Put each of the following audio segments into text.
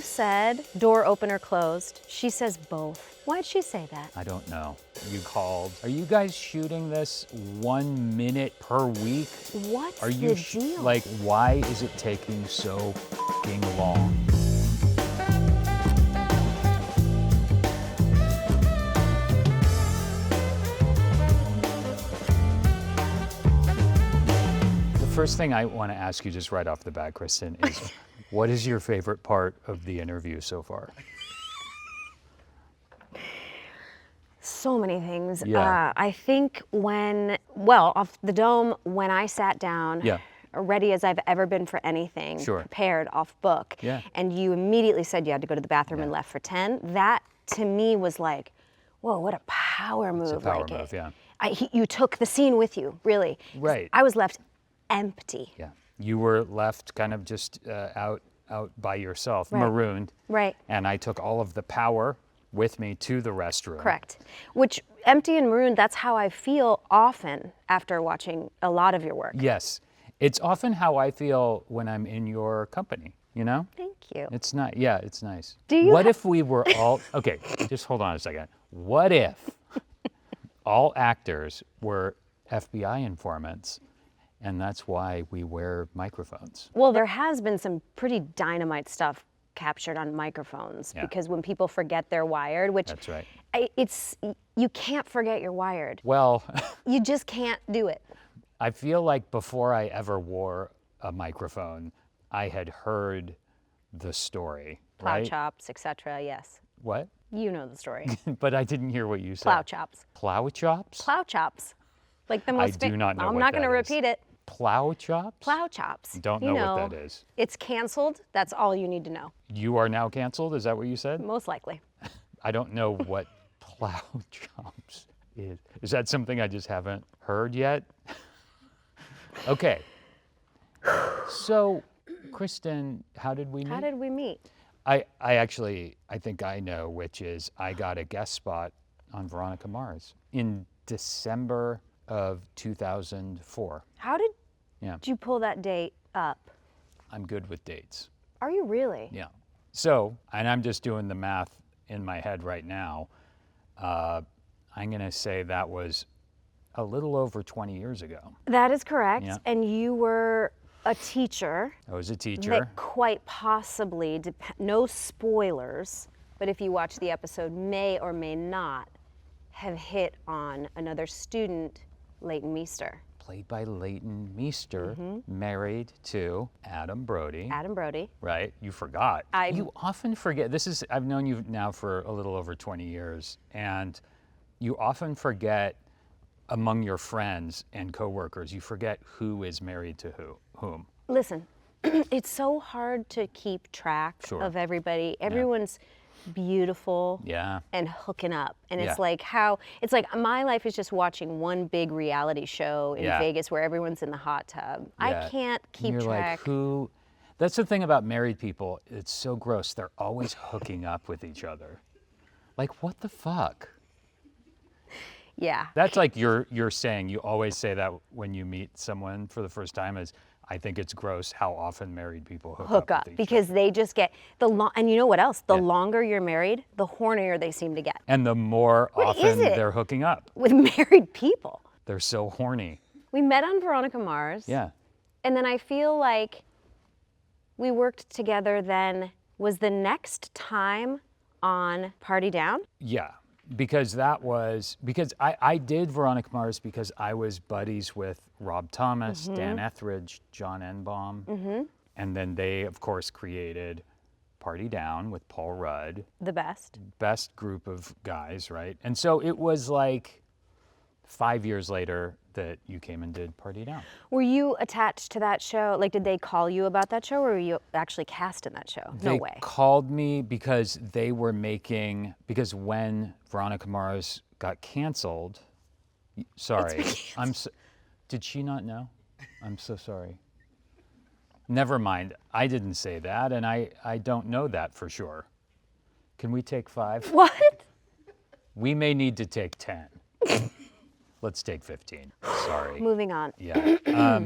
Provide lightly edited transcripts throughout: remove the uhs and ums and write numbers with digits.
You said door open or closed. She says both. Why'd she say that? I don't know. You called. Are you guys shooting this 1 minute per week? What's Are you the deal? like, why is it taking so fucking long? The first thing I want to ask you just right off the bat, Kristen, is what is your favorite part of the interview so far? So many things. Yeah. I think off the dome, when I sat down, Yeah. ready as I've ever been for anything, Sure. prepared off book, Yeah. and you immediately said you had to go to the bathroom and left for 10, that to me was like, whoa, what a power move. It's a power like move, yeah. You took the scene with you, really. 'Cause Right. I was left empty. Yeah. You were left kind of just out by yourself, Right. marooned. Right. And I took all of the power with me to the restroom. Correct. Which, empty and marooned, that's how I feel often after watching a lot of your work. Yes. It's often how I feel when I'm in your company, you know? Thank you. It's not, yeah, it's nice. Do you What if we were all, okay, just hold on a second. What if all actors were FBI informants, and that's why we wear microphones? Well, there has been some pretty dynamite stuff captured on microphones because when people forget they're wired, which That's right. you can't forget you're wired. Well, You just can't do it. I feel like before I ever wore a microphone, I had heard the story, Plow right? chops, etc. Yes, What? you know the story. But I didn't hear what you said. Plow chops. Plow chops? Plow chops. Like the most. do not know I'm what not going to that is. repeat it. Plow chops? Plow chops. Don't You know what that is. It's canceled. That's all you need to know. You are now canceled? Is that what you said? Most likely. I don't know what plow chops is. Is that something I just haven't heard yet? Okay. So, Kristen, how did we meet? How did we meet? I think I know, which is I got a guest spot on Veronica Mars in December of 2004. How did Yeah, you pull that date up? I'm good with dates. Are you really? Yeah. So, and I'm just doing the math in my head right now. I'm going to say that was a little over 20 years ago. That is correct. Yeah. And you were a teacher. I was a teacher. That quite possibly, no spoilers, but if you watch the episode, may or may not have hit on another student, Leighton Meester. Played by Leighton Meester, married to Adam Brody. Adam Brody. Right? You forgot. You often forget. I've known you now for a little over 20 years, and you often forget among your friends and coworkers, you forget who is married to whom. Listen, it's so hard to keep track of everybody. Everyone's beautiful and hooking up. And it's like my life is just watching one big reality show in Vegas where everyone's in the hot tub. I can't keep You're track. Like, who? That's the thing about married people. It's so gross. They're always hooking up with each other. Like, what the fuck? Yeah. That's like you're saying, you always say that when you meet someone for the first time is, I think it's gross how often married people hook up with each because they just get and you know what else? The longer you're married, the hornier they seem to get. And the more often they're hooking up. With married people. They're so horny. We met on Veronica Mars. Yeah. And then I feel like we worked together then. Was the next time on Party Down? Yeah. Because I did Veronica Mars because I was buddies with Rob Thomas, Dan Etheridge, John Enbaum. And then they, of course, created Party Down with Paul Rudd. The best. Best group of guys, right? And so it was like 5 years later that you came and did Party Down. Were you attached to that show? Like, did they call you about that show, or were you actually cast in that show? No way. They called me because because when Veronica Mars got canceled, sorry, did she not know? I'm so sorry. Never mind, I didn't say that, and I don't know that for sure. Can we take 5? What? We may need to take 10. Let's take 15. Sorry. Moving on. Yeah.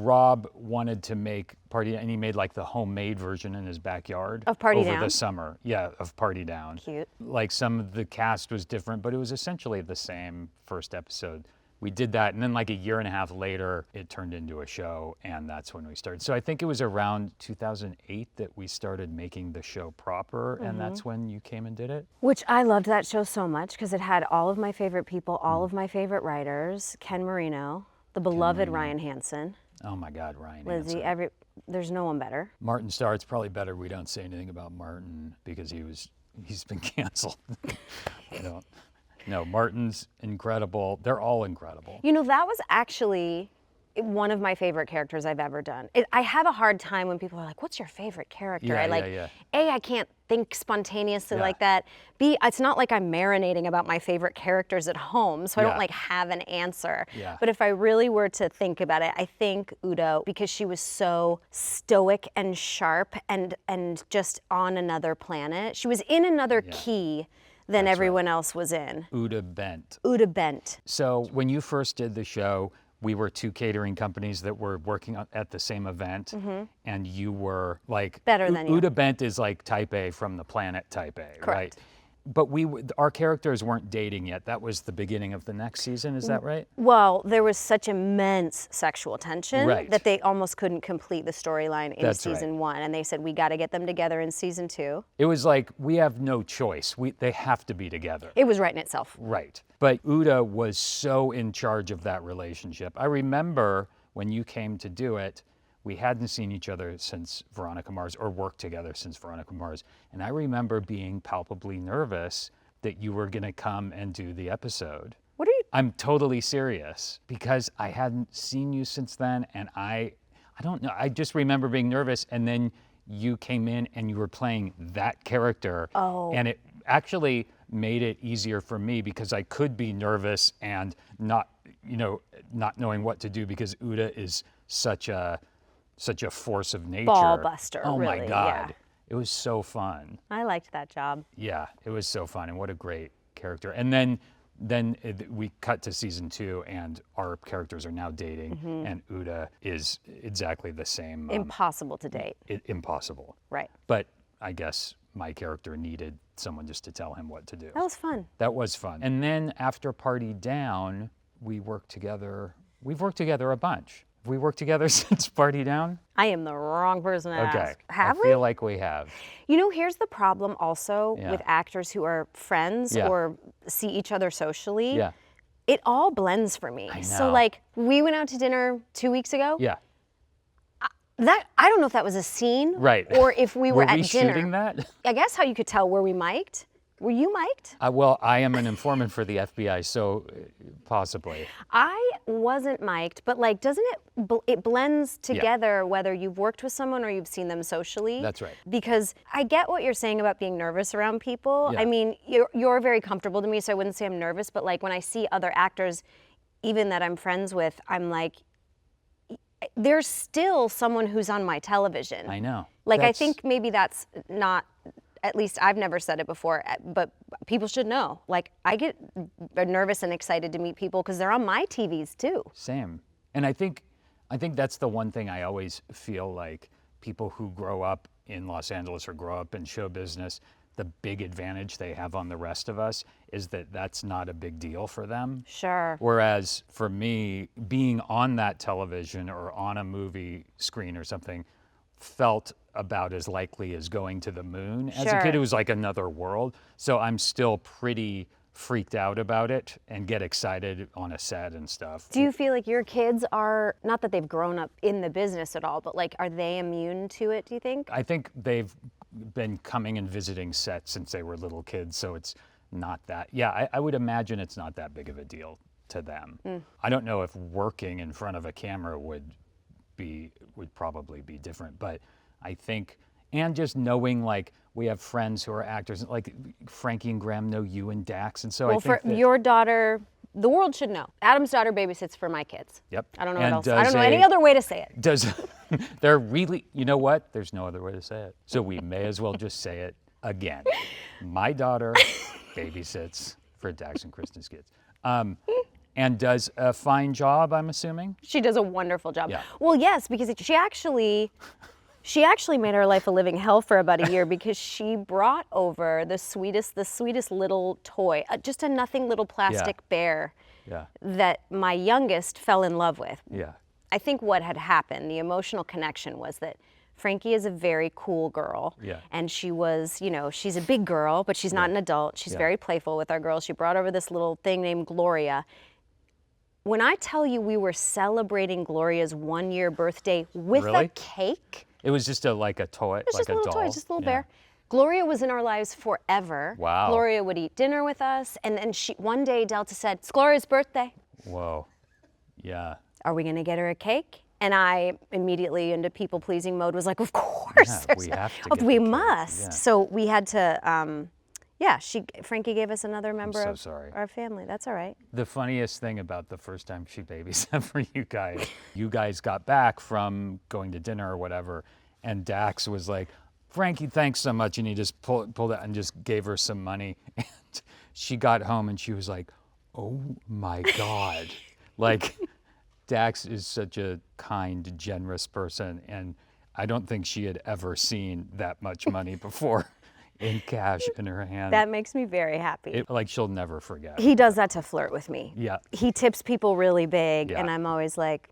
Rob wanted to make Party, and he made like the homemade version in his backyard. Of Party over Down? the summer. Yeah, of Party Down. Cute. Like some of the cast was different, but it was essentially the same first episode. We did that, and then like a year and a half later, it turned into a show, and that's when we started. So I think it was around 2008 that we started making the show proper, and that's when you came and did it. Which I loved that show so much because it had all of my favorite people, all of my favorite writers, Ken Marino, the beloved Ryan Hansen, Oh my God, Ryan Lizzie, Hansen. there's no one better. Martin Starr, it's probably better we don't say anything about Martin because he's been canceled. No, Martin's incredible. They're all incredible. You know, that was actually one of my favorite characters I've ever done. I have a hard time when people are like, what's your favorite character? A, I can't think spontaneously like that. B, it's not like I'm marinating about my favorite characters at home, so I don't like have an answer. Yeah. But if I really were to think about it, I think Udo, because she was so stoic and sharp and just on another planet. She was in another key than everyone else was in. Uda Bent. Uda Bent. So when you first did the show, we were two catering companies that were working at the same event, and you were like better than you. Uda Bent is like Type A from the planet Type A, right? But our characters weren't dating yet. That was the beginning of the next season. Is that right? Well, there was such immense sexual tension that they almost couldn't complete the storyline in season 1, and they said we got to get them together in season 2. It was like we have no choice. They have to be together. It was writing itself. Right. But Uda was so in charge of that relationship. I remember when you came to do it, we hadn't seen each other since Veronica Mars or worked together since Veronica Mars. And I remember being palpably nervous that you were going to come and do the episode. What are you? I'm totally serious because I hadn't seen you since then. And I don't know. I just remember being nervous. And then you came in and you were playing that character. Oh. And it actually made it easier for me because I could be nervous and not knowing what to do because Uda is such a force of nature. Ball buster, oh really, my God. yeah. It was so fun. I liked that job. Yeah, it was so fun, and what a great character. And then we cut to season 2, and our characters are now dating, and Uda is exactly the same. Impossible to date. Impossible. Right. But I guess my character needed someone just to tell him what to do. That was fun. That was fun. And then after Party Down, we worked together. We've worked together a bunch. Have we worked together since Party Down? I am the wrong person to ask. Have we? I feel like we have. You know, here's the problem also with actors who are friends or see each other socially. Yeah. It all blends for me. I know. So like we went out to dinner 2 weeks ago. Yeah. I don't know if that was a scene. Right. Or if we were at dinner. Shooting that? I guess how you could tell, were we mic'd? Were you mic'd? Well, I am an informant for the FBI, so possibly. I wasn't mic'd, but like, doesn't it blends together whether you've worked with someone or you've seen them socially? That's right. Because I get what you're saying about being nervous around people. Yeah. I mean, you're very comfortable to me, so I wouldn't say I'm nervous, but like when I see other actors, even that I'm friends with, I'm like, there's still someone who's on my television. I know. Like, I think maybe that's not, at least I've never said it before, but people should know. Like, I get nervous and excited to meet people because they're on my TVs too. Same. And I think that's the one thing I always feel like people who grow up in Los Angeles or grow up in show business, the big advantage they have on the rest of us is that that's not a big deal for them. Sure. Whereas for me, being on that television or on a movie screen or something felt about as likely as going to the moon. As a kid, it was like another world. So I'm still pretty freaked out about it and get excited on a set and stuff. Do you feel like your kids are, not that they've grown up in the business at all, but like, are they immune to it, do you think? I think they've been coming and visiting sets since they were little kids, so it's not that, I would imagine it's not that big of a deal to them. I don't know if working in front of a camera would probably be different, but I think, and just knowing like we have friends who are actors, like Frankie and Graham know you and Dax, and so well, I think for your daughter, the world should know. Adam's daughter babysits for my kids. Yep. I don't know what else. I don't know any other way to say it. They're really, you know what? There's no other way to say it. So we may as well just say it again. My daughter babysits for Dax and Kristen's kids. And does a fine job, I'm assuming? She does a wonderful job. Yeah. Well, yes, because she actually made her life a living hell for about a year because she brought over the sweetest little toy, just a nothing little plastic bear that my youngest fell in love with. Yeah. I think what had happened, the emotional connection was that Frankie is a very cool girl. Yeah. And she was, she's a big girl, but she's not an adult. She's very playful with our girls. She brought over this little thing named Gloria. When I tell you we were celebrating Gloria's 1-year birthday with a cake. It was just like a toy, It was just a little doll. toy, just a little bear. Gloria was in our lives forever. Wow. Gloria would eat dinner with us. And then one day Delta said, it's Gloria's birthday. Whoa. Yeah. Are we going to get her a cake? And I immediately, into people-pleasing mode, was like, of course. Yeah, we have to get we the cake. must. Yeah. So we had to, Frankie gave us another member of our family. That's all right. The funniest thing about the first time she babysat for you guys got back from going to dinner or whatever, and Dax was like, Frankie, thanks so much. And he just pulled out and just gave her some money. And she got home and she was like, oh my God. Like, Dax is such a kind, generous person, and I don't think she had ever seen that much money before in cash in her hand. That makes me very happy. She'll never forget. He does that to flirt with me. Yeah. He tips people really big, and I'm always like,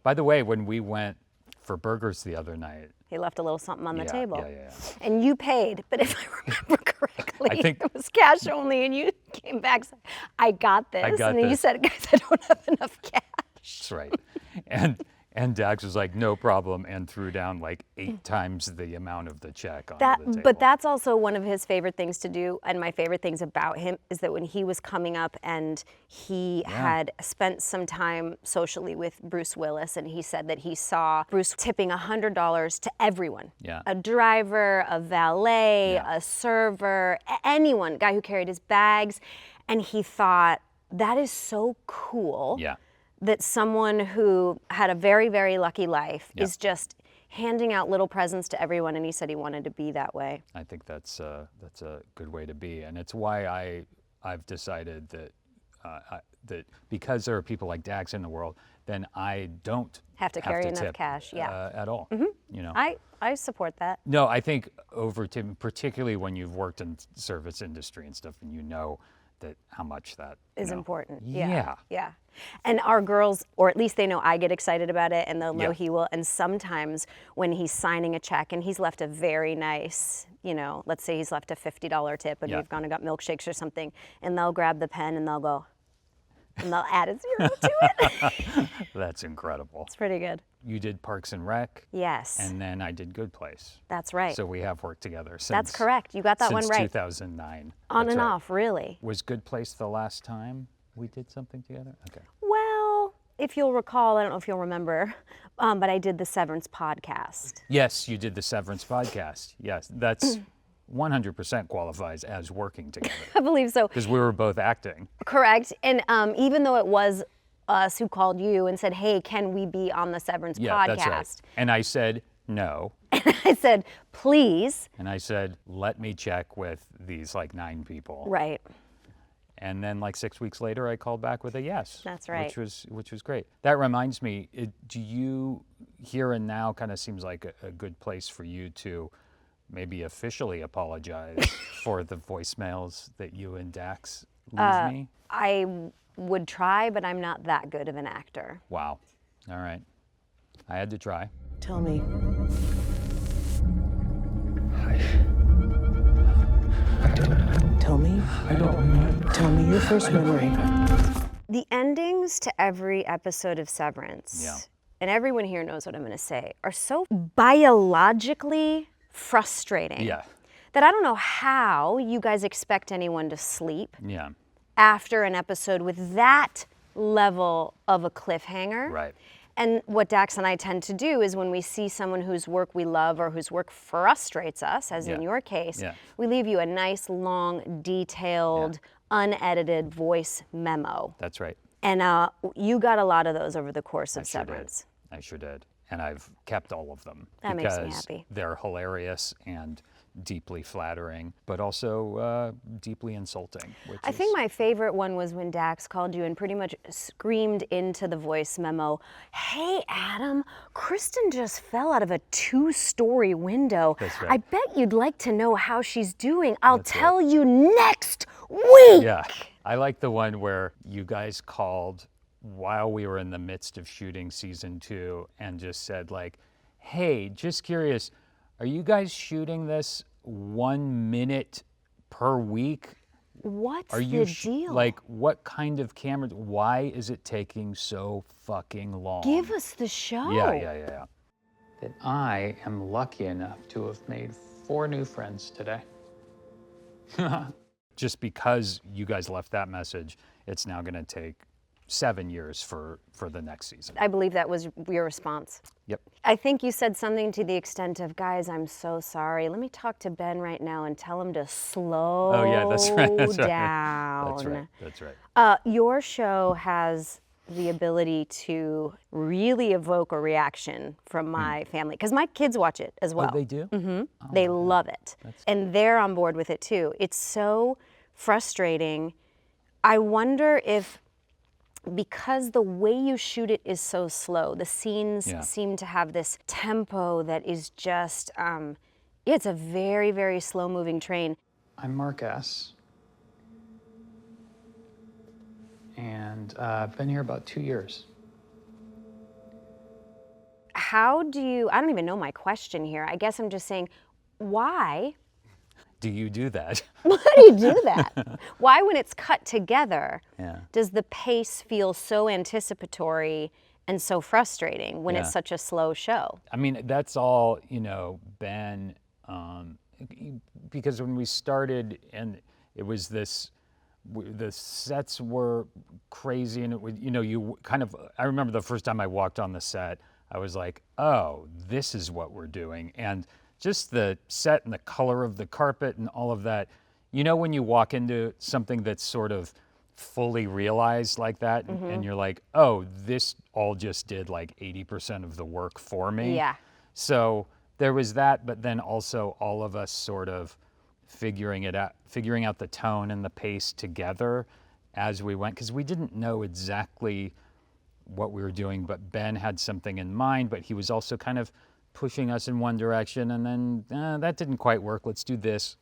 By the way, when we went for burgers the other night, he left a little something on the table. Yeah. And you paid, but if I remember correctly, I think it was cash only, and you came back saying, I got this. And then you said, guys, I don't have enough cash. That's right. And Dax was like, no problem, and threw down like 8 times the amount of the check onto the table. But that's also one of his favorite things to do, and my favorite things about him is that when he was coming up and he had spent some time socially with Bruce Willis, and he said that he saw Bruce tipping $100 to everyone. Yeah. A driver, a valet, a server, anyone, guy who carried his bags, and he thought, that is so cool. Yeah. That someone who had a very, very lucky life is just handing out little presents to everyone, and he said he wanted to be that way. I think that's a good way to be, and it's why I've decided that that because there are people like Dax in the world, then I don't have to carry enough tip, cash, at all. Mm-hmm. I support that. No, I think over tipping, particularly when you've worked in service industry and stuff, and you know that how much that is important. Yeah. And our girls, or at least they know I get excited about it, and they'll know he will. And sometimes when he's signing a check and he's left a very nice, let's say he's left a $50 tip, and we've gone and got milkshakes or something, and they'll grab the pen and they'll go, and they'll add a 0 to it. That's incredible. It's pretty good. You did Parks and Rec. Yes. And then I did Good Place. That's right. So we have worked together since. That's correct. You got that one right. Since 2009. On and off, really. Was Good Place the last time we did something together? Okay. Well, if you'll recall, I don't know if you'll remember, but I did the Severance podcast. Yes, you did the Severance podcast. Yes, that's 100% qualifies as working together. I believe so. Because we were both acting. Correct. And even though it was us who called you and said, hey, can we be on the Severance podcast? That's right. And I said, no. And I said, please. And I said, let me check with these 9 people. Right. And then 6 weeks later, I called back with a yes. That's right. Which was great. That reminds me, do you, here and now, kind of seems like a good place for you to maybe officially apologize for the voicemails that you and Dax leave me? I would try, but I'm not that good of an actor. Wow. All right. I had to try. Tell me. Tell me. I don't know. Tell me your first memory. The endings to every episode of Severance, and everyone here knows what I'm going to say, are so biologically frustrating that I don't know how you guys expect anyone to sleep after an episode with that level of a cliffhanger. Right. And what Dax and I tend to do is when we see someone whose work we love or whose work frustrates us, as in your case, we leave you a nice, long, detailed, unedited voice memo. That's right. And you got a lot of those over the course of Severance. I sure did. And I've kept all of them. That makes me happy. They're hilarious and deeply flattering, but also deeply insulting. I think my favorite one was when Dax called you and pretty much screamed into the voice memo, "Hey Adam, Kristen just fell out of a 2-story window. That's right. I bet you'd like to know how she's doing. I'll tell you next week." Yeah, I like the one where you guys called while we were in the midst of shooting season 2 and just said like, "Hey, just curious, are you guys shooting this 1 minute per week? What's Are you the deal? like, what kind of camera? Why is it taking so fucking long? Give us the show." Yeah. That I am lucky enough to have made 4 new friends today. Just because you guys left that message, it's now going to take 7 years for the next season. I believe that was your response. Yep. I think you said something to the extent of, "Guys, I'm so sorry. Let me talk to Ben right now and tell him to slow That's right. down." That's right. Your show has the ability to really evoke a reaction from my family, because my kids watch it as well. Oh, they do? Mm-hmm. They love it. And they're on board with it too. It's so frustrating. I wonder if, because the way you shoot it is so slow, the scenes seem to have this tempo that is just, it's a very, very slow moving train. I'm Mark S. And I've been here about 2 years. How do you, I don't even know my question here. I guess I'm just saying, why? Do you do that? Why do you do that? Why, when it's cut together, does the pace feel so anticipatory and so frustrating when it's such a slow show? I mean, that's all, Ben, because when we started and it was this, the sets were crazy and it would, you kind of, I remember the first time I walked on the set, I was like, oh, this is what we're doing. And just the set and the color of the carpet and all of that, when you walk into something that's sort of fully realized like that, and you're like, oh, this all just did like 80% of the work for me. Yeah. So there was that, but then also all of us sort of figuring out the tone and the pace together as we went, because we didn't know exactly what we were doing, but Ben had something in mind, but he was also kind of pushing us in one direction, and then that didn't quite work, let's do this.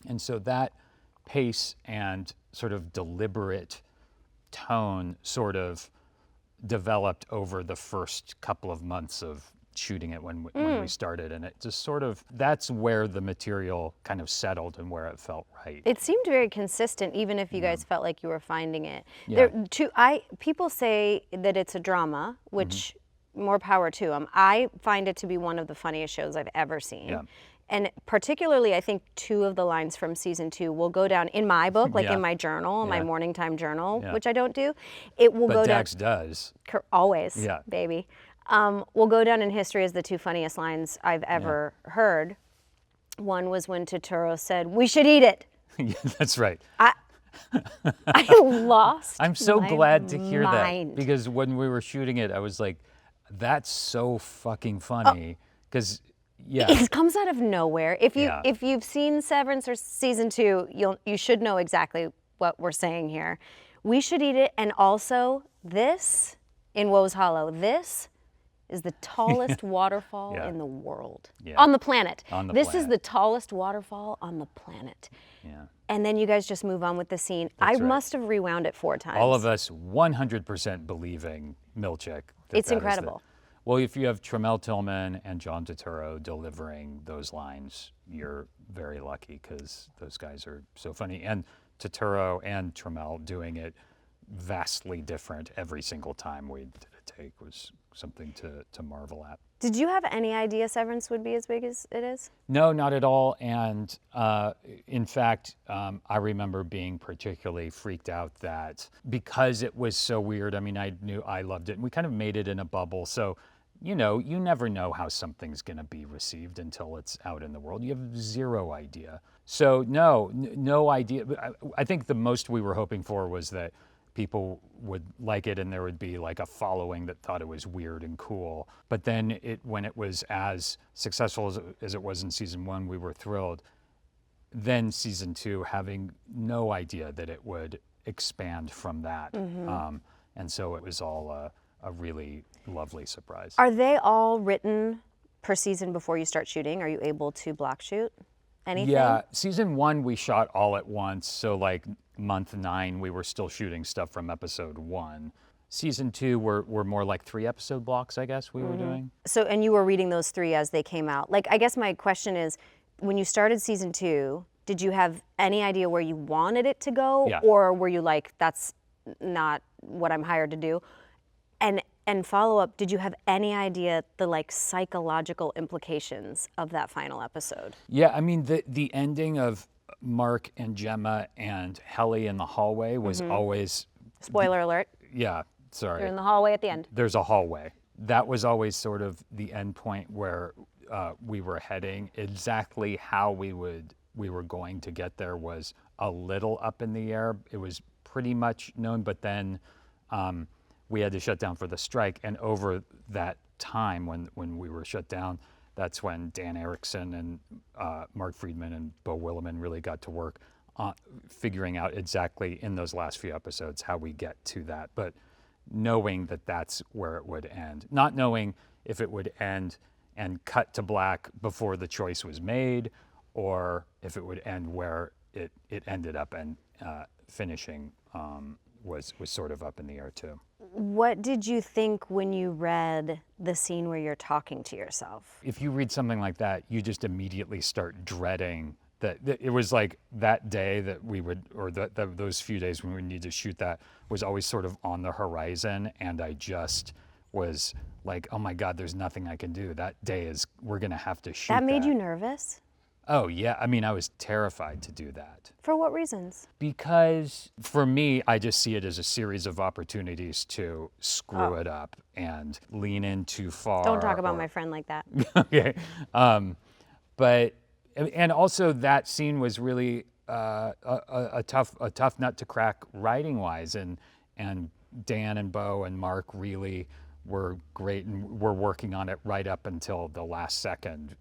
And so that pace and sort of deliberate tone sort of developed over the first couple of months of shooting it when we started, and it just sort of, that's where the material kind of settled and where it felt right. It seemed very consistent, even if you guys felt like you were finding it. Yeah. People say that it's a drama, which more power to them. I find it to be one of the funniest shows I've ever seen. Yeah. And particularly, I think 2 of the lines from season 2 will go down in my book, like in my journal, my morning time journal, which I don't do. It will go down. Dax does. Always, baby. Will go down in history as the 2 funniest lines I've ever heard. One was when Turturro said, "We should eat it." Yeah, that's right. I lost. I'm so my glad to hear mind. that, because when we were shooting it, I was like, that's so fucking funny, because it comes out of nowhere. If you've seen Severance or season 2, you should know exactly what we're saying here. We should eat it, and also this in Woe's Hollow. This is the tallest waterfall in the world, on the planet. This is the tallest waterfall on the planet. Yeah. And then you guys just move on with the scene. I must have rewound it 4 times. All of us 100% believing Milchick. It's incredible. Well, if you have Tremel Tillman and John Turturro delivering those lines, you're very lucky, because those guys are so funny. And Turturro and Tremel doing it vastly different every single time we did a take was something to marvel at. Did you have any idea Severance would be as big as it is? No, not at all. And in fact, I remember being particularly freaked out that because it was so weird, I mean, I knew I loved it, and we kind of made it in a bubble. So, you never know how something's going to be received until it's out in the world. You have zero idea. So no idea. I think the most we were hoping for was that people would like it and there would be like a following that thought it was weird and cool. But then when it was as successful as it was in season 1, we were thrilled. Then season 2, having no idea that it would expand from that. And so it was all a really lovely surprise. Are they all written per season before you start shooting? Are you able to block shoot anything? Yeah, season 1 we shot all at once. So like month 9, we were still shooting stuff from episode 1. Season 2 were more like 3 episode blocks, I guess we were doing. So, and you were reading those 3 as they came out. Like, I guess my question is, when you started season 2, did you have any idea where you wanted it to go? Yeah. Or were you like, that's not what I'm hired to do? And follow up, did you have any idea the like psychological implications of that final episode? Yeah, I mean, the ending of Mark and Gemma and Helly in the hallway was always... Spoiler alert. Yeah, sorry. You're in the hallway at the end. There's a hallway. That was always sort of the end point where we were heading. Exactly how we were going to get there was a little up in the air. It was pretty much known, but then we had to shut down for the strike. And over that time when we were shut down, that's when Dan Erickson and Mark Friedman and Bo Willimon really got to work figuring out exactly in those last few episodes how we get to that. But knowing that that's where it would end. Not knowing if it would end and cut to black before the choice was made, or if it would end where it ended up and finishing was sort of up in the air too. What did you think when you read the scene where you're talking to yourself? If you read something like that, you just immediately start dreading that it was like that day that we would, or those few days when we need to shoot that was always sort of on the horizon. And I just was like, oh my God, there's nothing I can do. That day we're gonna have to shoot that. That made you nervous? Oh yeah, I mean, I was terrified to do that. For what reasons? Because for me, I just see it as a series of opportunities to screw it up and lean in too far. Don't talk about my friend like that. Okay. And also that scene was really a tough nut to crack writing wise, and Dan and Bo and Mark really were great and were working on it right up until the last second.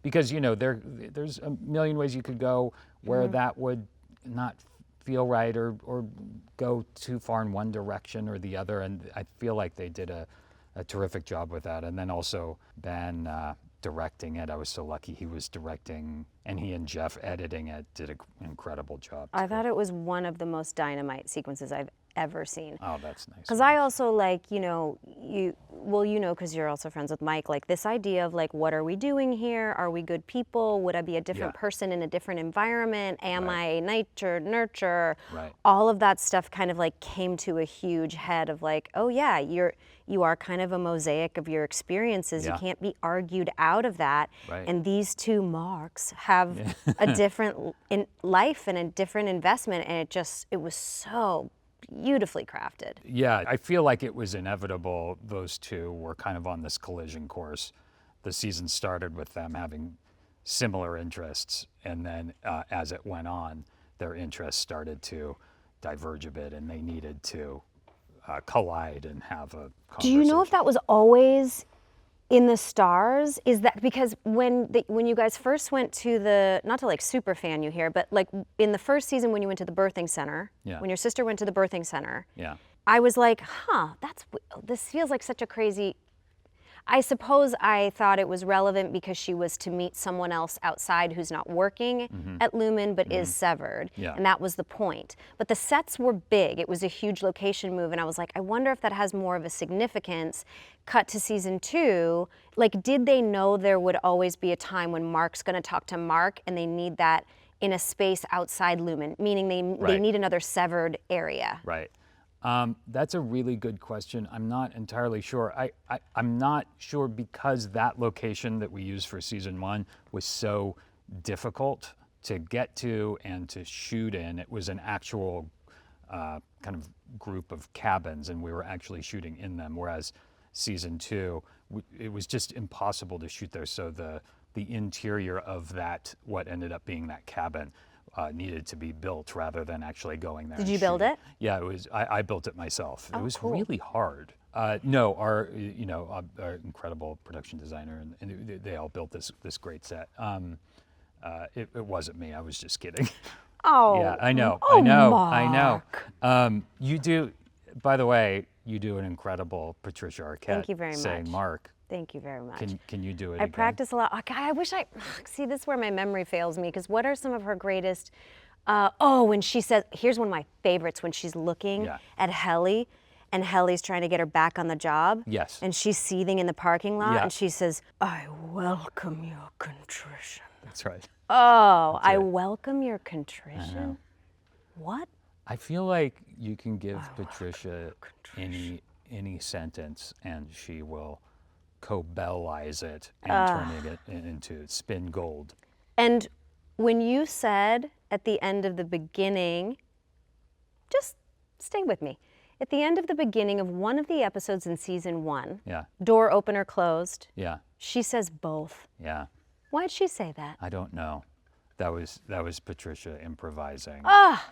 Because there's a million ways you could go where that would not feel right or go too far in one direction or the other, and I feel like they did a terrific job with that. And then also Ben directing it. I was so lucky he was directing, and he and Jeff editing it did an incredible job. I thought it was one of the most dynamite sequences I've ever seen. Oh, that's nice. Because I also like, because you're also friends with Mike, like this idea of like, what are we doing here? Are we good people? Would I be a different person in a different environment? Am I nature, nurture? Right. All of that stuff kind of like came to a huge head of like, oh yeah, you are kind of a mosaic of your experiences. Yeah. You can't be argued out of that. Right. And these two Marks have a different life and a different investment, and it was so beautifully crafted. Yeah, I feel like it was inevitable. Those two were kind of on this collision course. The season started with them having similar interests, and then as it went on, their interests started to diverge a bit, and they needed to collide and have a conversation. Do you know if that was always in the stars? Is that because when you guys first went to not to like super fan you here, but like in the first season when you went to the birthing center, when your sister went to the birthing center, I was like, this feels like such a crazy. I suppose I thought it was relevant because she was to meet someone else outside who's not working at Lumen but is severed. Yeah. And that was the point. But the sets were big. It was a huge location move. And I was like, I wonder if that has more of a significance. Cut to season 2. Like, did they know there would always be a time when Mark's going to talk to Mark and they need that in a space outside Lumen, meaning they need another severed area? Right. That's a really good question. I'm not entirely sure. I'm not sure because that location that we used for season 1 was so difficult to get to and to shoot in. It was an actual kind of group of cabins, and we were actually shooting in them, whereas season 2, it was just impossible to shoot there. So the interior of that, what ended up being that cabin, needed to be built rather than actually going there. Did you build it? Yeah, it was. I built it myself. Oh, it was cool. really hard. No, our our incredible production designer and they all built this great set. It wasn't me. I was just kidding. Oh. Yeah, I know. Oh, I know. You do. By the way, you do an incredible Patricia Arquette. Thank you very saying much. Mark. Thank you very much. Can you do it I again? practice a lot. God, I wish see, this is where my memory fails me, because what are some of her greatest, when she says, here's one of my favorites, when she's looking at Helly, and Helly's trying to get her back on the job. Yes. And she's seething in the parking lot, Yeah. and she says, I welcome your contrition. That's right. Oh, That's I it. welcome your contrition? What? I feel like you can give Patricia any sentence and she will co-bellize it and turn it into spin gold. And when you said at the end of the beginning, just stay with me. At the end of the beginning of one of the episodes in season 1, door open or closed, she says both. Yeah. Why'd she say that? I don't know. That was Patricia improvising.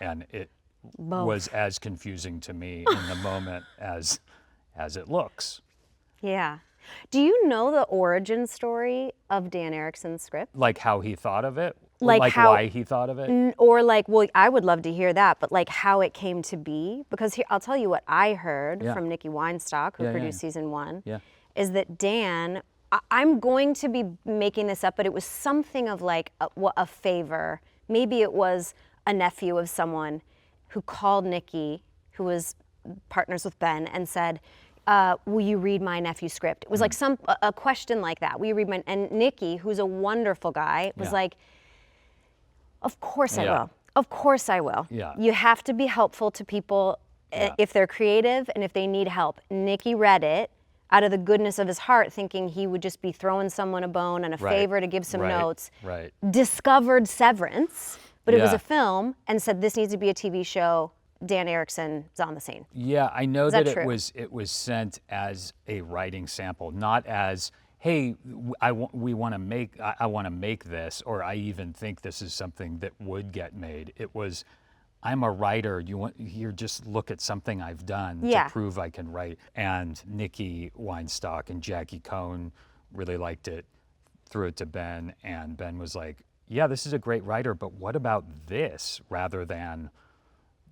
And it was as confusing to me in the moment as it looks. Yeah. Do you know the origin story of Dan Erickson's script? Like how he thought of it? Like why he thought of it? Or like, well, I would love to hear that, but like how it came to be. Because I'll tell you what I heard from Nikki Weinstock, who produced season 1, is that Dan, I'm going to be making this up, but it was something of like a favor. Maybe it was a nephew of someone who called Nikki, who was partners with Ben, and said, will you read my nephew's script? It was like a question like that. Will you read my, and Nikki, who's a wonderful guy, was like, of course I will. Of course I will. Yeah. You have to be helpful to people if they're creative and if they need help. Nikki read it out of the goodness of his heart, thinking he would just be throwing someone a bone and a favor to give some notes. Right. Discovered Severance, but it was a film, and said this needs to be a TV show. Dan Erickson is on the scene. Yeah, I know Is that that true? it was sent as a writing sample, not as, hey, I want to make this, or I even think this is something that would get made. It was, I'm a writer. Here, just look at something I've done to prove I can write. And Nikki Weinstock and Jackie Cohn really liked it, threw it to Ben, and Ben was like, yeah, this is a great writer, but what about this, rather than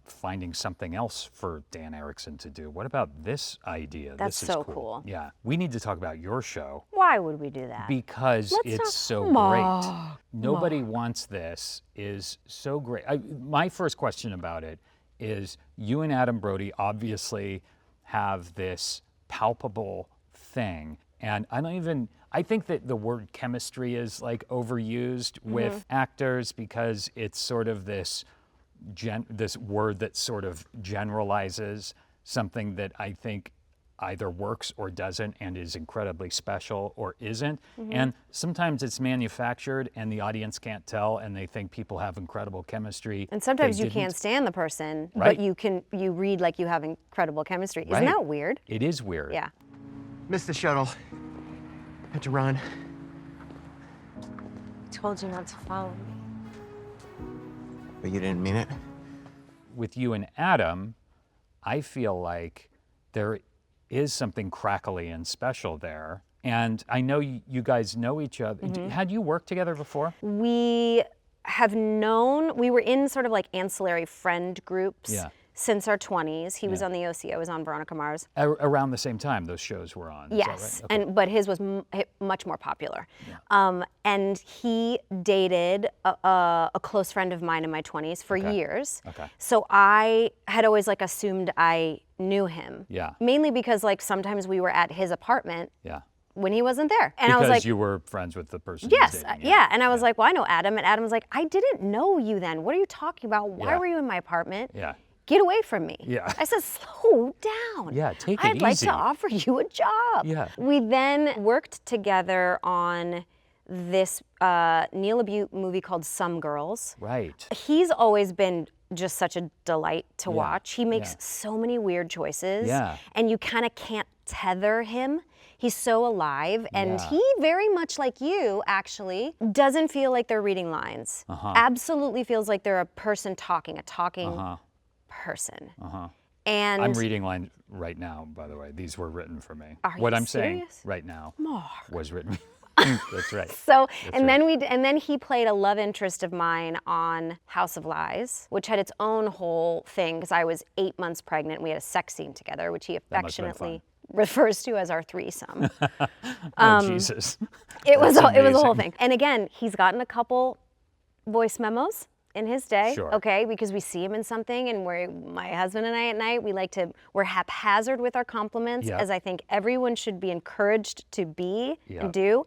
finding something else for Dan Erickson to do? What about this idea? That's this is so cool. Yeah. We need to talk about your show. Why would we do that? Because it's so great. Nobody Wants This is so great. My first question about it is, you and Adam Brody obviously have this palpable thing. And I think that the word chemistry is like overused with actors, because it's sort of this word that sort of generalizes something that I think either works or doesn't and is incredibly special or isn't. And sometimes it's manufactured and the audience can't tell and they think people have incredible chemistry. And sometimes you can't stand the person, Right. but you read like you have incredible chemistry. Isn't that weird? It is weird. Yeah. Missed the shuttle. Had to run. I told you not to follow me. But you didn't mean it? With you and Adam, I feel like there is something crackly and special there. And I know you guys know each other. Had you worked together before? We were in sort of like ancillary friend groups since our 20s. He was on the OC, I was on Veronica Mars. Around the same time those shows were on. Yes, is that right? Okay. but his was much more popular. And he dated a close friend of mine in my 20s for years. Okay. So I had always like assumed I knew him. Yeah. Mainly because like sometimes we were at his apartment Yeah. when he wasn't there. And Because I was like, you were friends with the person. yes, you was dating. yeah. And I was like, well, I know Adam. And Adam was like, I didn't know you then. What are you talking about? Why Yeah. were you in my apartment? Yeah. Get away from me. Yeah. I said, slow down. Yeah, take it I'd like easy. to offer you a job. Yeah. We then worked together on this Neil LaBute movie called Some Girls. Right. He's always been just such a delight to watch. He makes so many weird choices. Yeah. And you kind of can't tether him. He's so alive, and he very much like you, actually, doesn't feel like they're reading lines. Absolutely feels like they're a person talking, a talking person. And I'm reading lines right now, by the way. These were written for me. Are what you I'm serious? saying right now Mark. was written. That's right. So, That's and right. then he played a love interest of mine on House of Lies, which had its own whole thing, because I was 8 months pregnant. We had a sex scene together, which he affectionately refers to as our threesome. Jesus. It was a whole thing. And again, he's gotten a couple voice memos in his day, okay, because we see him in something, and my husband and I at night, we're haphazard with our compliments, as I think everyone should be encouraged to be and do.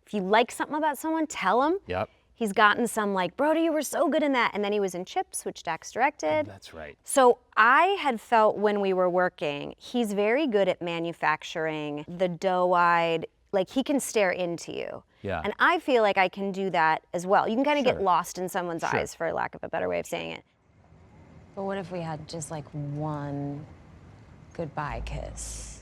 If you like something about someone, tell them. He's gotten some like, Brody, you were so good in that. And then he was in Chips, which Dax directed. That's right. So I had felt when we were working, he's very good at manufacturing the doe-eyed, like he can stare into you. And I feel like I can do that as well. You can kind of get lost in someone's eyes, for lack of a better way of saying it. But what if we had just like one goodbye kiss?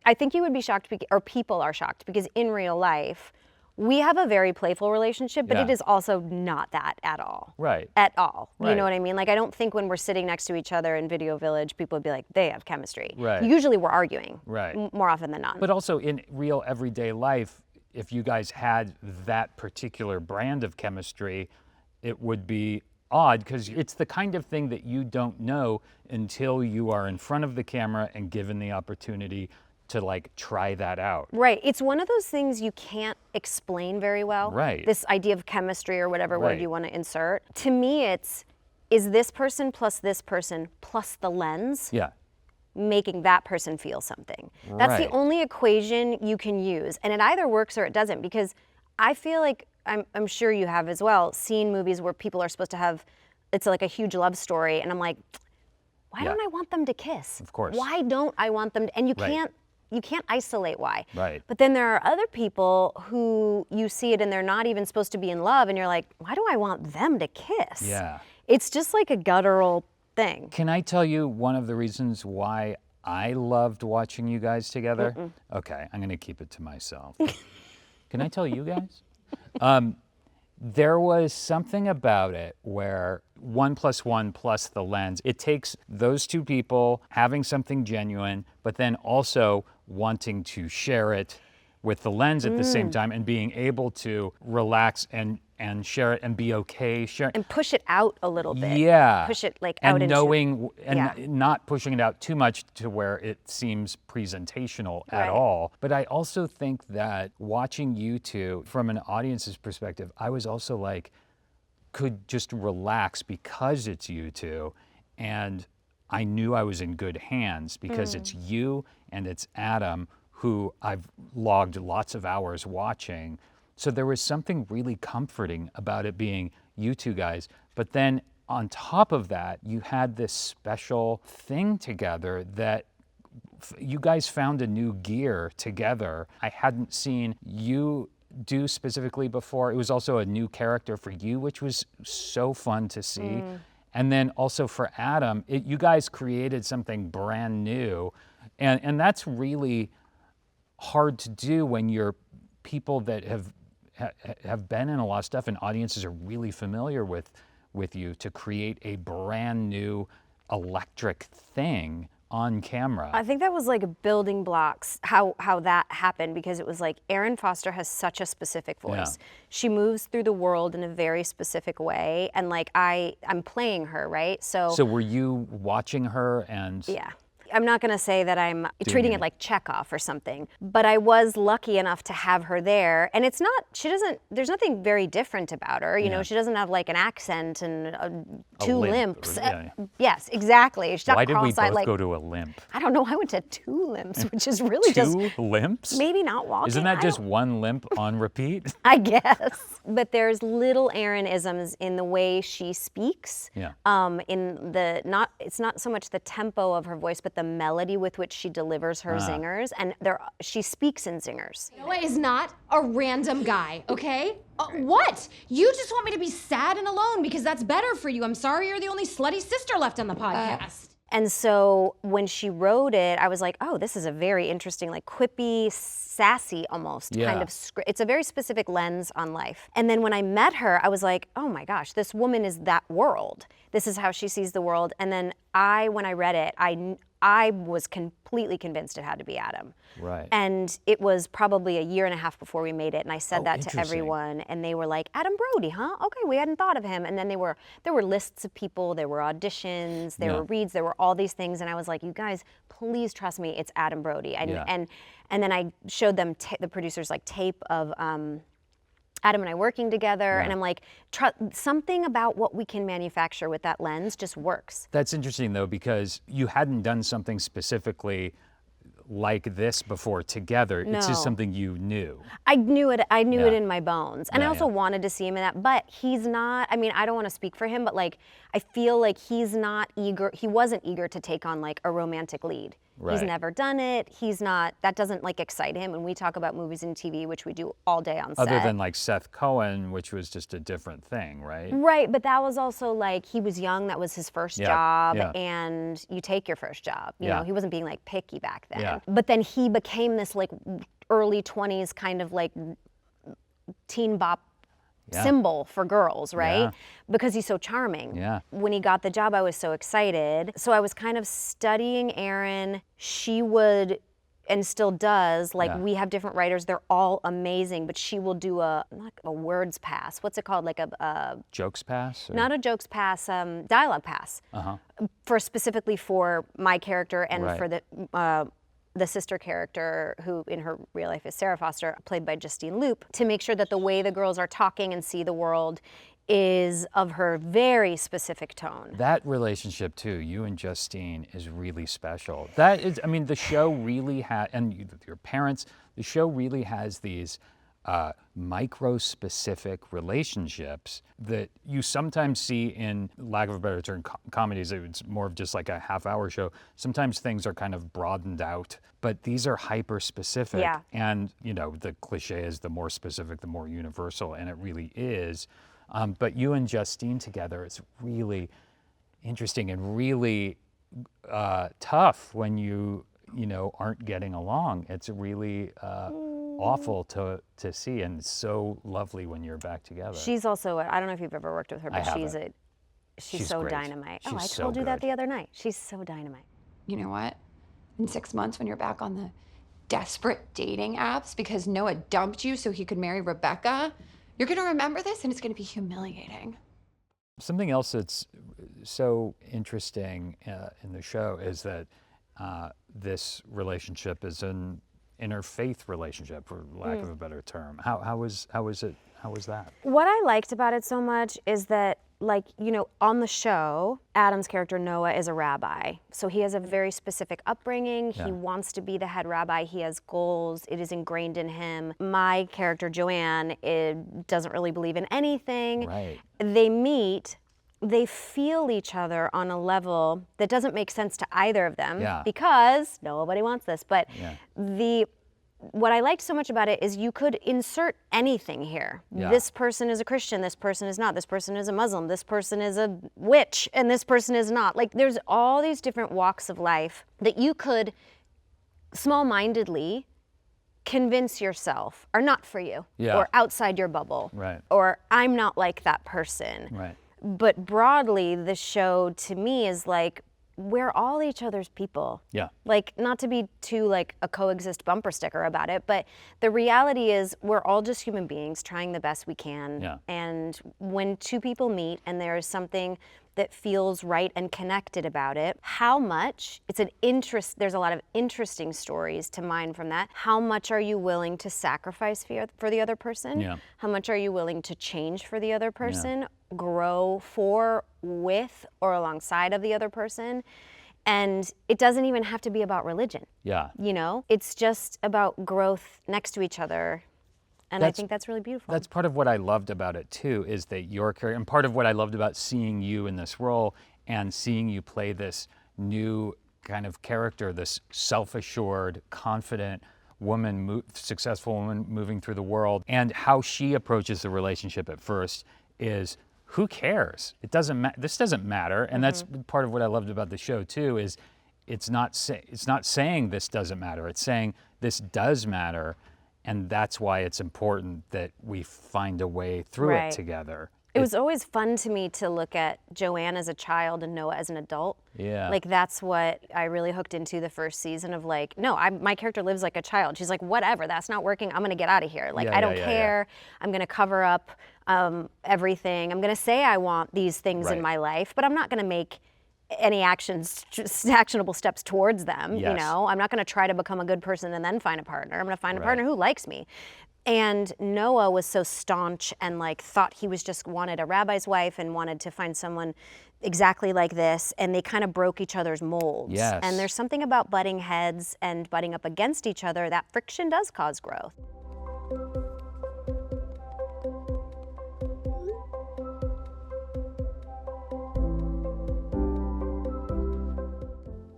I think you would be shocked, or people are shocked, because in real life, we have a very playful relationship, but it is also not that at all. At all. You know what I mean? Like, I don't think when we're sitting next to each other in Video Village, people would be like, they have chemistry. Usually we're arguing, more often than not. But also in real everyday life, if you guys had that particular brand of chemistry, it would be odd, because it's the kind of thing that you don't know until you are in front of the camera and given the opportunity to like try that out. It's one of those things you can't explain very well. This idea of chemistry, or whatever word you want to insert. To me, is this person plus the lens making that person feel something. That's the only equation you can use. And it either works or it doesn't, because I feel like, I'm sure you have as well, seen movies where people are supposed to have, it's like a huge love story, and I'm like, why don't I want them to kiss? Of course. Why don't I want them to, and you can't isolate why. But then there are other people who you see it and they're not even supposed to be in love, and you're like, why do I want them to kiss? It's just like a guttural thing. Can I tell you one of the reasons why I loved watching you guys together? Okay, I'm gonna keep it to myself. Can I tell you guys? There was something about it where 1 + 1 plus the lens, it takes those two people having something genuine, but then also wanting to share it with the lens at the same time, and being able to relax and share it and be okay sharing. And push it out a little bit. Push it like out and into... knowing, and not pushing it out too much to where it seems presentational at all. But I also think that watching you two from an audience's perspective, I was also like, could just relax because it's you two. And I knew I was in good hands because it's you and it's Adam, who I've logged lots of hours watching. So there was something really comforting about it being you two guys. But then on top of that, you had this special thing together that you guys found a new gear together. I hadn't seen you do specifically before. It was also a new character for you, which was so fun to see. And then also for Adam, you guys created something brand new. And that's really hard to do when you're people that have been in a lot of stuff and audiences are really familiar with you, to create a brand new electric thing on camera. I think that was like building blocks, how that happened, because it was like Erin Foster has such a specific voice. She moves through the world in a very specific way, and like I'm playing her, right? So were you watching her and... Yeah. I'm not gonna say that I'm treating it like Chekhov or something, but I was lucky enough to have her there. And it's not, there's nothing very different about her. You know, she doesn't have like an accent and two limps. Yes, exactly. She's not Why did we cross-eyed, both go to a limp? I don't know, I went to 2 limps, which is really just... 2 limps? Maybe not walking. Isn't that just 1 limp on repeat? I guess. But there's little Erin-isms in the way she speaks. It's not so much the tempo of her voice, but the melody with which she delivers her zingers, and she speaks in zingers. Noah is not a random guy, okay? What? You just want me to be sad and alone because that's better for you. I'm sorry you're the only slutty sister left on the podcast. And so when she wrote it, I was like, oh, this is a very interesting, like quippy, sassy almost kind of script. It's a very specific lens on life. And then when I met her, I was like, oh my gosh, this woman is that world. This is how she sees the world. And then when I read it, I was completely convinced it had to be Adam. Right. And it was probably a year and a half before we made it, and I said that to everyone, and they were like, Adam Brody, huh? Okay, we hadn't thought of him. And then there were lists of people, there were auditions, there were reads, there were all these things, and I was like, you guys, please trust me, it's Adam Brody. And then I showed them the producers like tape of Adam and I working together, and I'm like, something about what we can manufacture with that lens just works. That's interesting though, because you hadn't done something specifically like this before together. No. It's just something you knew. I knew it in my bones. And I also wanted to see him in that, but he's not, I mean, I don't want to speak for him, but like, I feel like he wasn't eager to take on like a romantic lead. Right. He's never done it. That doesn't like excite him. And we talk about movies and TV, which we do all day on set. Other than like Seth Cohen, which was just a different thing, right? Right, but that was also like, he was young, that was his first job, and you take your first job. You know, he wasn't being like picky back then. Yeah. But then he became this like early 20s kind of like teen bop symbol for girls, right? Yeah. Because he's so charming. Yeah. When he got the job, I was so excited. So I was kind of studying Erin. She would, and still does, like we have different writers, they're all amazing, but she will do not a words pass. What's it called? Like a jokes pass? Or? Not a jokes pass, dialogue pass. Specifically for my character and for the sister character, who in her real life is Sarah Foster, played by Justine Loop, to make sure that the way the girls are talking and see the world is of her very specific tone. That relationship too, you and Justine, is really special. That is, I mean, the show really has, and your parents, the show really has these micro-specific relationships that you sometimes see in, lack of a better term, comedies. It's more of just like a half-hour show. Sometimes things are kind of broadened out, but these are hyper-specific. Yeah. And, you know, the cliche is the more specific, the more universal, and it really is. But you and Justine together, it's really interesting and really tough when you aren't getting along. It's really awful to see, and so lovely when you're back together. She's also, I don't know if you've ever worked with her, but she's so great. Dynamite. She's I so told you that good. the other night. She's so dynamite. You know what? In 6 months, when you're back on the desperate dating apps because Noah dumped you so he could marry Rebecca, you're gonna remember this and it's gonna be humiliating. Something else that's so interesting in the show is that this relationship is an interfaith relationship, for lack of a better term. How was that? What I liked about it so much is that, like, on the show, Adam's character Noah is a rabbi. So he has a very specific upbringing. Yeah. He wants to be the head rabbi. He has goals. It is ingrained in him. My character Joanne doesn't really believe in anything. Right. They meet. They feel each other on a level that doesn't make sense to either of them because nobody wants this. But what I liked so much about it is you could insert anything here. Yeah. This person is a Christian, this person is not, this person is a Muslim, this person is a witch, and this person is not. Like, there's all these different walks of life that you could small-mindedly convince yourself are not for you, or outside your bubble, or I'm not like that person. Right. But broadly, the show to me is like, we're all each other's people. Yeah. Like, not to be too like a coexist bumper sticker about it, but the reality is we're all just human beings trying the best we can. Yeah. And when two people meet and there is something that feels right and connected about it, how much, there's a lot of interesting stories to mine from that. How much are you willing to sacrifice for the other person? Yeah. How much are you willing to change for the other person? Grow for, with, or alongside of the other person? And it doesn't even have to be about religion. Yeah. It's just about growth next to each other. And I think that's really beautiful. That's part of what I loved about it too, is that your character, and part of what I loved about seeing you in this role and seeing you play this new kind of character, this self-assured, confident woman, successful woman moving through the world, and how she approaches the relationship at first is, who cares? It doesn't this doesn't matter. And that's part of what I loved about the show too, is it's not saying this doesn't matter. It's saying this does matter, and that's why it's important that we find a way through it together. It was always fun to me to look at Joanne as a child and Noah as an adult. Yeah. Like that's what I really hooked into the first season of like, no, my character lives like a child. She's like, whatever, that's not working. I'm gonna get out of here. Like I don't care. I'm gonna cover up everything. I'm gonna say I want these things in my life, but I'm not gonna make any actionable steps towards them. You know, I'm not gonna try to become a good person and then find a partner. I'm gonna find a partner who likes me. And Noah was so staunch and like thought he was just wanted a rabbi's wife and wanted to find someone exactly like this, and they kind of broke each other's molds. Yes. And there's something about butting heads and butting up against each other, that friction does cause growth.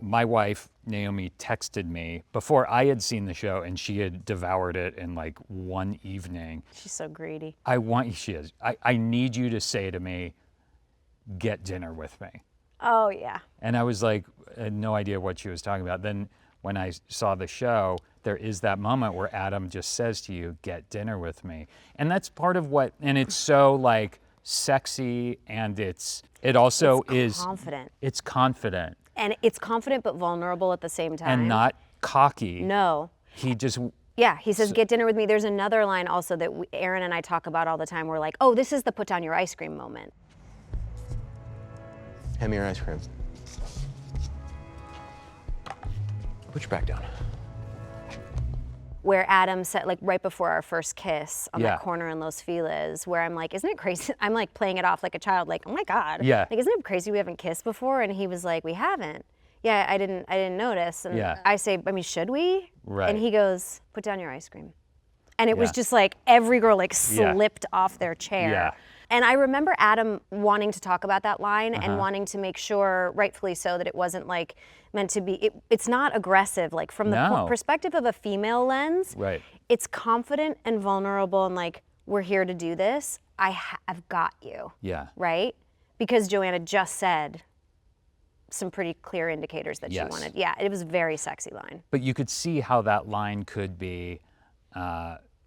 My wife, Naomi, texted me before I had seen the show, and she had devoured it in like one evening. She's so greedy. She is. I need you to say to me, get dinner with me. Oh, yeah. And I was like, I had no idea what she was talking about. Then when I saw the show, there is that moment where Adam just says to you, get dinner with me. And that's part of what, and it's so like sexy, and it also is confident. It's confident. And it's confident but vulnerable at the same time. And not cocky. No. He just... Yeah, he says, get dinner with me. There's another line also that Aaron and I talk about all the time. We're like, oh, this is the put down your ice cream moment. Hand me your ice cream. Put your back down. Where Adam said, like right before our first kiss on that corner in Los Feliz, where I'm like, isn't it crazy? I'm like playing it off like a child, like, oh my God. Yeah. Like, isn't it crazy we haven't kissed before? And he was like, we haven't. Yeah, I didn't notice. And I say, I mean, should we? Right. And he goes, put down your ice cream. And it was just like every girl like slipped off their chair. Yeah. And I remember Adam wanting to talk about that line and wanting to make sure, rightfully so, that it wasn't like meant to be, it's not aggressive. Like from the perspective of a female lens, it's confident and vulnerable and like, we're here to do this. I've got you. Yeah. Right? Because Joanna just said some pretty clear indicators that she wanted. Yeah, it was a very sexy line. But you could see how that line could be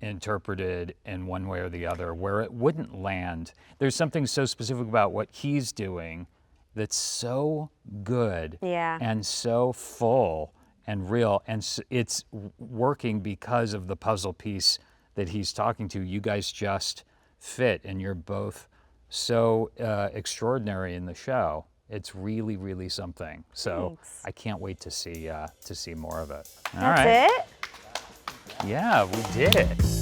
interpreted in one way or the other, where it wouldn't land. There's something so specific about what he's doing that's so good and so full and real, and it's working because of the puzzle piece that he's talking to. You guys just fit, and you're both so extraordinary in the show. It's really, really something. So I can't wait to see more of it. That's it? Yeah, we did it.